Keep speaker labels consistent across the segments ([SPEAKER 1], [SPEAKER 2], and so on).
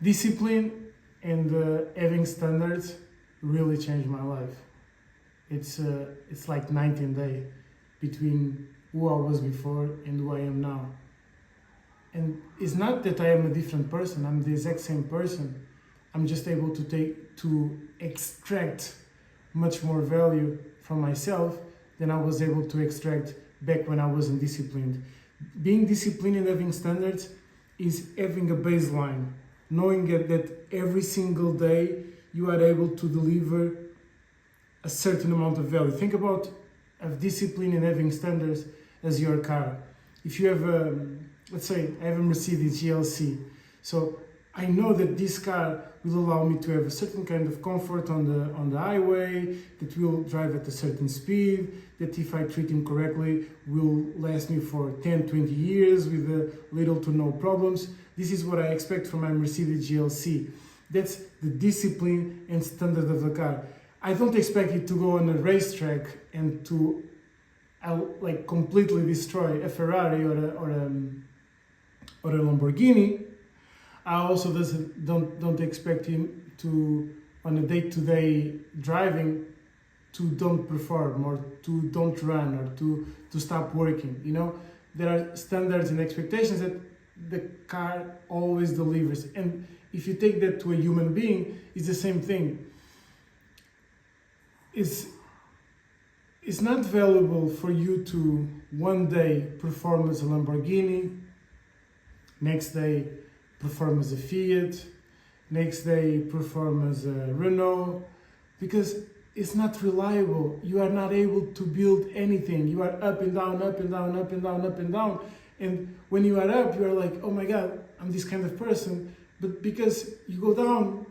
[SPEAKER 1] Discipline and having standards really changed my life. It's like night and day between who I was before and who I am now. And it's not that I am a different person, I'm the exact same person. I'm just able to extract much more value from myself than I was able to extract back when I wasn't disciplined. Being disciplined and having standards is having a baseline, knowing that every single day you are able to deliver a certain amount of value. Think about discipline and having standards as your car. If you have let's say I have a Mercedes GLC, so I know that this car will allow me to have a certain kind of comfort on the highway, that will drive at a certain speed, that if I treat him correctly will last me for 10, 20 years with little to no problems. This is what I expect from my Mercedes GLC. That's the discipline and standard of the car. I don't expect you to go on a racetrack and to like completely destroy a Ferrari or a Lamborghini. I also don't expect him to, on a day-to-day driving, to don't perform or to don't run or to stop working. You know, there are standards and expectations that the car always delivers. And if you take that to a human being, it's the same thing. It's not valuable for you to one day perform as a Lamborghini, next day perform as a Fiat, next day perform as a Renault, because it's not reliable. You are not able to build anything. You are up and down, up and down, up and down, up and down. And when you are up, you are like, oh my God, I'm this kind of person. But because you go down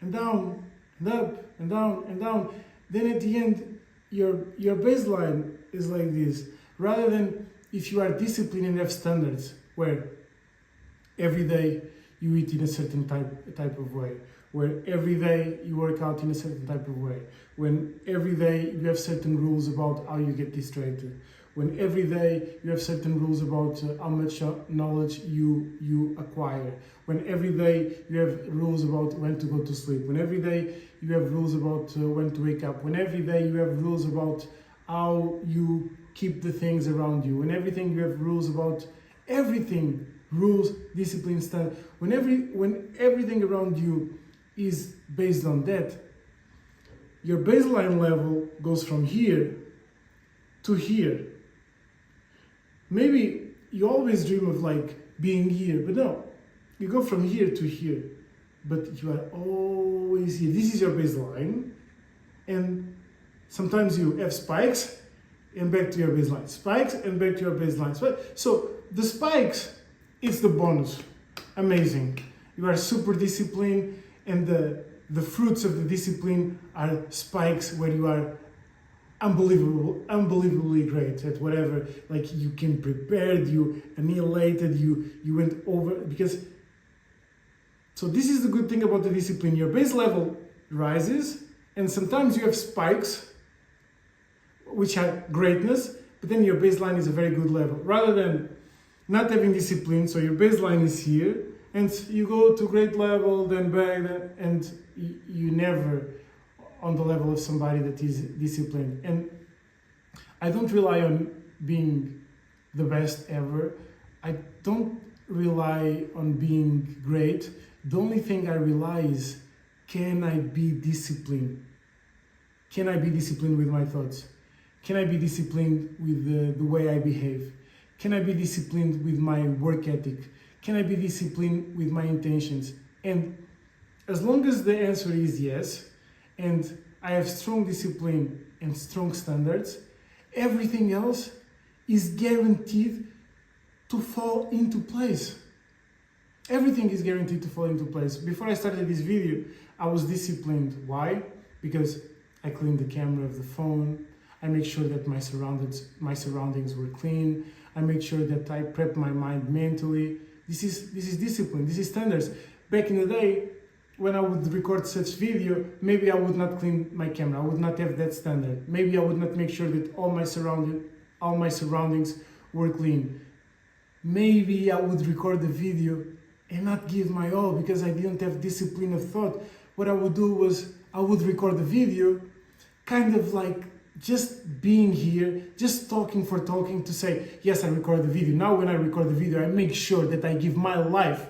[SPEAKER 1] and down and up and down and down, then at the end, your baseline is like this. Rather than if you are disciplined and have standards, where every day you eat in a certain type of way, where every day you work out in a certain type of way, when every day you have certain rules about how you get distracted, when every day you have certain rules about how much knowledge you acquire, when every day you have rules about when to go to sleep, when every day you have rules about when to wake up, when every day you have rules about how you keep the things around you, when everything you have rules about everything, rules, discipline, standard, when everything around you is based on that, your baseline level goes from here to here. Maybe you always dream of like being here, but no, you go from here to here, but you are always here. This is your baseline, and sometimes you have spikes and back to your baseline, spikes and back to your baseline. So the spikes, it's the bonus. Amazing. You are super disciplined, and the fruits of the discipline are spikes where you are unbelievably great at whatever. Like you can prepared, you annihilated, you went over, because. So this is the good thing about the discipline. Your base level rises, and sometimes you have spikes, which are greatness, but then your baseline is a very good level. Rather than not having discipline, so your baseline is here, and you go to great level, then back, and you never on the level of somebody that is disciplined. And I don't rely on being the best ever. I don't rely on being great. The only thing I rely is, can I be disciplined? Can I be disciplined with my thoughts? Can I be disciplined with the way I behave? Can I be disciplined with my work ethic? Can I be disciplined with my intentions? And as long as the answer is yes, and I have strong discipline and strong standards, everything else is guaranteed to fall into place. Everything is guaranteed to fall into place. Before I started this video, I was disciplined. Why? Because I cleaned the camera of the phone. I make sure that my surroundings were clean. I make sure that I prep my mind mentally. This is discipline. This is standards. Back in the day, when I would record such video, maybe I would not clean my camera. I would not have that standard. Maybe I would not make sure that all my surroundings were clean. Maybe I would record the video and not give my all because I didn't have discipline of thought. What I would do was I would record the video, kind of like just being here, just talking for talking to say, yes, I record the video. Now when I record the video, I make sure that I give my life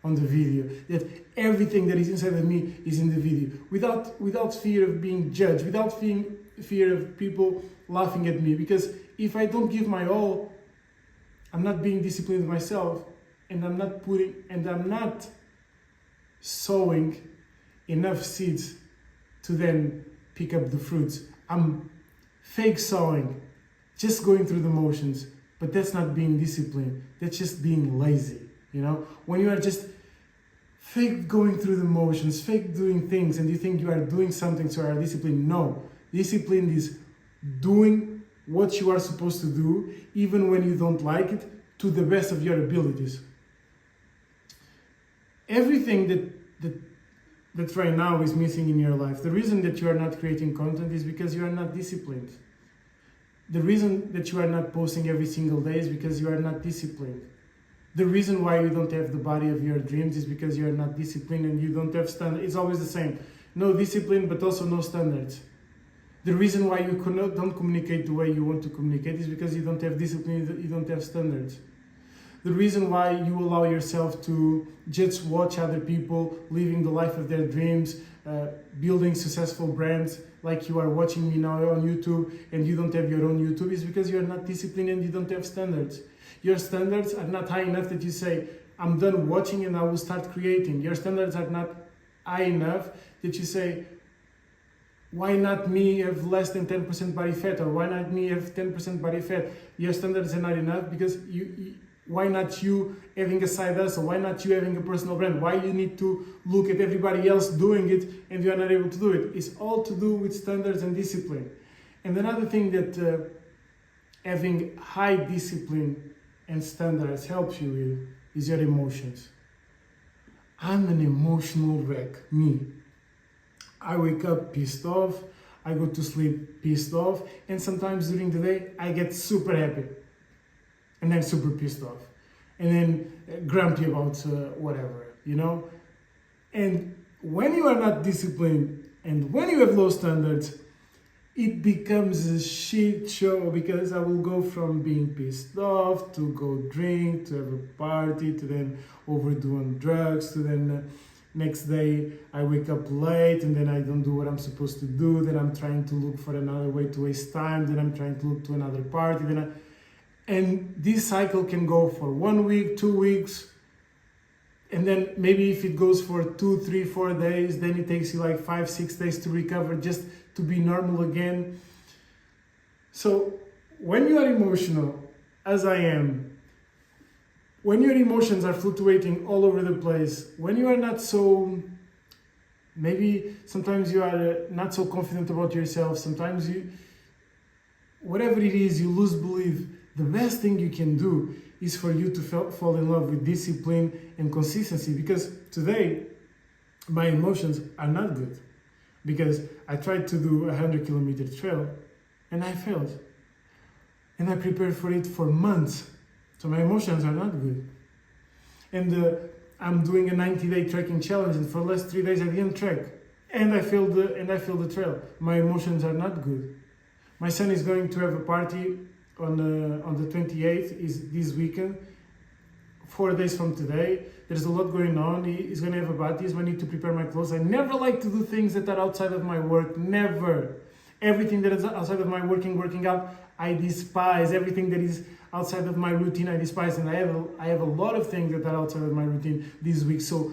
[SPEAKER 1] on the video, that everything that is inside of me is in the video, without fear of being judged, without fear of people laughing at me. Because if I don't give my all, I'm not being disciplined with myself, and I'm not sowing enough seeds to then pick up the fruits. I'm fake sowing, just going through the motions, but that's not being disciplined. That's just being lazy, you know? When you are just fake going through the motions, fake doing things, and you think you are doing something, so you are disciplined. No, discipline is doing what you are supposed to do, even when you don't like it, to the best of your abilities. Everything that right now is missing in your life, the reason that you are not creating content is because you are not disciplined. The reason that you are not posting every single day is because you are not disciplined. The reason why you don't have the body of your dreams is because you are not disciplined and you don't have standards. It's always the same. No discipline, but also no standards. The reason why you don't communicate the way you want to communicate is because you don't have discipline, you don't have standards. The reason why you allow yourself to just watch other people living the life of their dreams, building successful brands like you are watching me now on YouTube, and you don't have your own YouTube, is because you are not disciplined and you don't have standards. Your standards are not high enough that you say, I'm done watching and I will start creating. Your standards are not high enough that you say, why not me have less than 10% body fat, or why not me have 10% body fat? Your standards are not enough because why not you having a side hustle? Why not you having a personal brand? Why you need to look at everybody else doing it and you are not able to do it? It's all to do with standards and discipline. And another thing that having high discipline and standards helps you with is your emotions. I'm an emotional wreck, me. I wake up pissed off, I go to sleep pissed off, and sometimes during the day I get super happy and then super pissed off and then grumpy about whatever, you know? And when you are not disciplined and when you have low standards, it becomes a shit show, because I will go from being pissed off to go drink, to have a party, to then overdo on drugs, to then next day I wake up late and then I don't do what I'm supposed to do, then I'm trying to look for another way to waste time, then I'm trying to look to another party, and this cycle can go for 1 week, 2 weeks, and then maybe if it goes for 2, 3, 4 days, then it takes you like 5, 6 days to recover, just to be normal again. So when you are emotional, as I am, when your emotions are fluctuating all over the place, when you are not so, maybe sometimes you are not so confident about yourself, sometimes you, whatever it is, you lose belief, the best thing you can do is for you to fall in love with discipline and consistency. Because today, my emotions are not good. Because I tried to do a 100-kilometer trail and I failed. And I prepared for it for months. So my emotions are not good. And I'm doing a 90-day trekking challenge, and for the last 3 days I didn't trek. And I failed the trail. My emotions are not good. My son is going to have a party on the 28th, is this weekend, 4 days from today. There's a lot going on. He's going to have a party. I need to prepare my clothes. I never like to do things that are outside of my work. Never. Everything that is outside of my working out, I despise. Everything that is outside of my routine, I despise. And I have a lot of things that are outside of my routine this week. So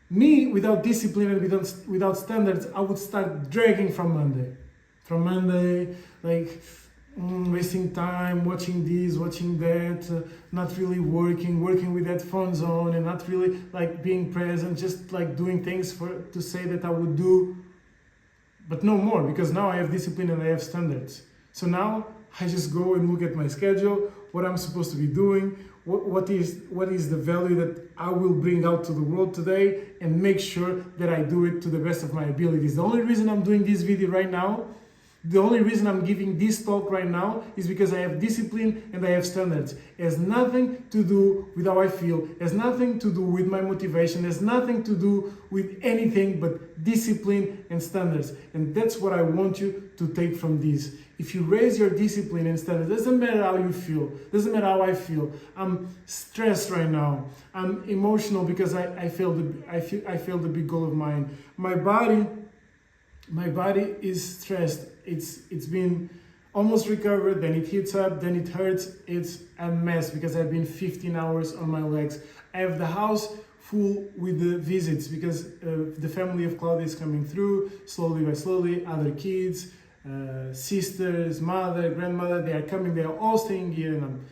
[SPEAKER 1] me, without discipline and without standards, I would start dragging from Monday. From Monday, like wasting time, watching this, watching that, not really working with headphones on, and not really like being present, just like doing things to say that I would do, but no more, because now I have discipline and I have standards. So now I just go and look at my schedule, what I'm supposed to be doing, what is the value that I will bring out to the world today, and make sure that I do it to the best of my abilities. The only reason I'm doing this video right now The only reason I'm giving this talk right now is because I have discipline and I have standards. It has nothing to do with how I feel. It has nothing to do with my motivation. It has nothing to do with anything but discipline and standards. And that's what I want you to take from this. If you raise your discipline and standards, doesn't matter how you feel, doesn't matter how I feel. I'm stressed right now. I'm emotional because I failed the big goal of mine. My body is stressed. It's been almost recovered, then it heats up, then it hurts. It's a mess because I've been 15 hours on my legs. I have the house full with the visits because the family of Claudia is coming through slowly by slowly. Other kids, sisters, mother, grandmother, they are coming. They are all staying here, and I'm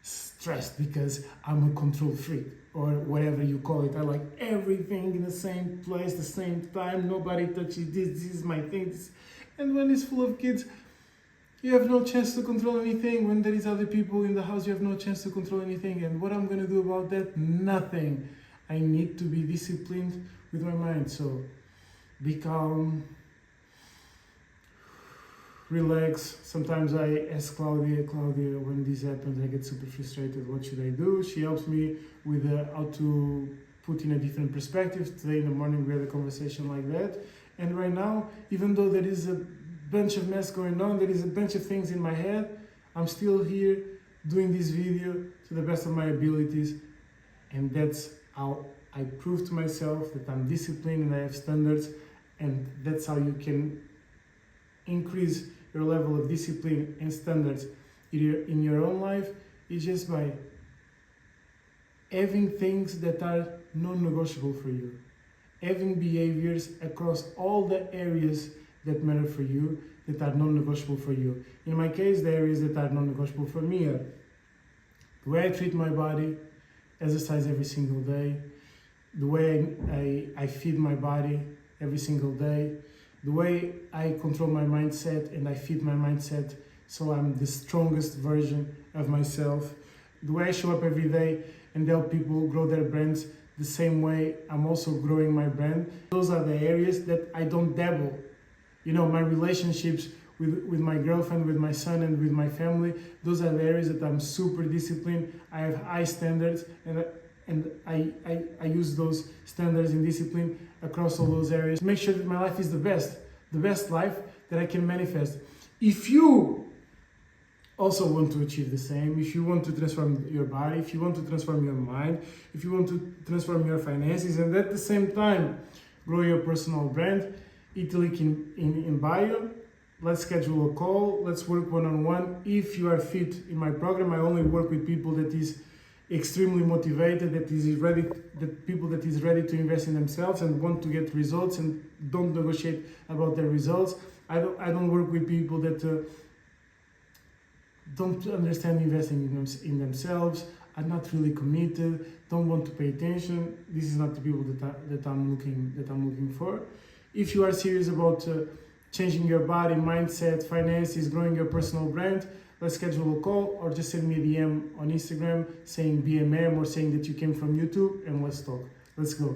[SPEAKER 1] stressed because I'm a control freak, or whatever you call it. I like everything in the same place, the same time. Nobody touches this. This is my thing. And when it's full of kids, you have no chance to control anything. When there is other people in the house, you have no chance to control anything. And what I'm gonna do about that? Nothing. I need to be disciplined with my mind. So be calm, relax. Sometimes I ask Claudia, when this happens, I get super frustrated. What should I do? She helps me with how to put in a different perspective. Today in the morning we had a conversation like that. And right now, even though there is a bunch of mess going on, there is a bunch of things in my head, I'm still here doing this video to the best of my abilities. And that's how I prove to myself that I'm disciplined and I have standards. And that's how you can increase your level of discipline and standards in your own life, is just by having things that are non-negotiable for you, having behaviors across all the areas that matter for you, that are non-negotiable for you. In my case, the areas that are non-negotiable for me are the way I treat my body, exercise every single day, the way I feed my body every single day, the way I control my mindset and I feed my mindset so I'm the strongest version of myself, the way I show up every day and help people grow their brands the same way I'm also growing my brand. Those are the areas that I don't dabble. You know, my relationships with my girlfriend, with my son, and with my family, those are the areas that I'm super disciplined. I have high standards, and I use those standards and discipline across all those areas. Make sure that my life is the best life that I can manifest. If you also want to achieve the same, if you want to transform your body, if you want to transform your mind, if you want to transform your finances, and at the same time grow your personal brand, hit the link in bio. Let's schedule a call. Let's work one-on-one. If you are fit in my program, I only work with people that is extremely motivated, people that is ready to invest in themselves and want to get results and don't negotiate about their results. I don't work with people that don't understand investing in themselves, are not really committed, don't want to pay attention. This is not the people that I'm looking for. If you are serious about changing your body, mindset, finances, growing your personal brand, let's schedule a call, or just send me a DM on Instagram saying BMM or saying that you came from YouTube, and let's talk. Let's go.